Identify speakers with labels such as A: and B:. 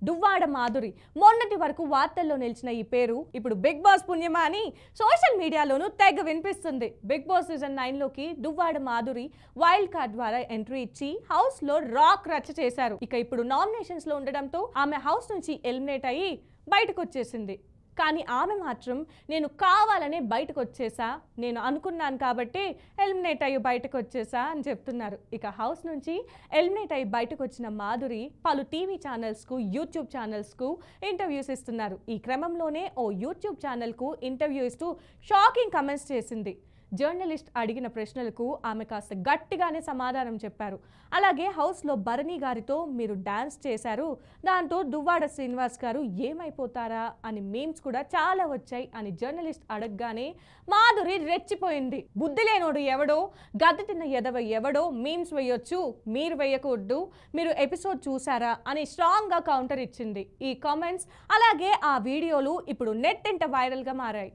A: దువ్వాడ మాధురి మొన్నటి వరకు వార్తల్లో నిలిచిన ఈ పేరు ఇప్పుడు బిగ్ బాస్ పుణ్యమా అని సోషల్ మీడియాలోనూ తెగ వినిపిస్తుంది. బిగ్ బాస్ సీజన్ 9 లోకి దువ్వాడ మాధురి వైల్డ్ కార్డ్ ద్వారా ఎంట్రీ ఇచ్చి హౌస్ లో రాక్ రచ్చ చేశారు. ఇక ఇప్పుడు నామినేషన్స్ లో ఉండడంతో ఆమె హౌస్ నుంచి ఎలిమినేట్ అయ్యి బయటకు వచ్చేసింది. కానీ ఆమె మాత్రం నేను కావాలనే బయటకు వచ్చేసా, నేను అనుకున్నాను కాబట్టి ఎలిమినేట్ అయ్యి బయటకు వచ్చేసా అని చెప్తున్నారు. ఇక హౌస్ నుంచి ఎలిమినేట్ అయ్యి బయటకు వచ్చిన మాధురి పలు టీవీ ఛానల్స్కు యూట్యూబ్ ఛానల్స్కు ఇంటర్వ్యూస్ ఇస్తున్నారు. ఈ క్రమంలోనే ఓ యూట్యూబ్ ఛానల్కు ఇంటర్వ్యూ ఇస్తూ షాకింగ్ కమెంట్స్ చేసింది. జర్నలిస్ట్ అడిగిన ప్రశ్నలకు ఆమె కాస్త గట్టిగానే సమాధానం చెప్పారు. అలాగే హౌస్లో భరణి గారితో మీరు డాన్స్ చేశారు, దాంతో దువ్వాడ శ్రీనివాస్ గారు ఏమైపోతారా అని మీమ్స్ కూడా చాలా వచ్చాయి అని జర్నలిస్ట్ అడగగానే మాధురి రెచ్చిపోయింది. బుద్ధి లేనోడు ఎవడో, గద్దె తిన్న ఎదవ ఎవడో మీమ్స్ వేయొచ్చు, మీరు వేయకూడదు, మీరు ఎపిసోడ్ చూసారా అని స్ట్రాంగ్గా కౌంటర్ ఇచ్చింది. ఈ కామెంట్స్ అలాగే ఆ వీడియోలు ఇప్పుడు నెట్ ఇంట వైరల్గా మారాయి.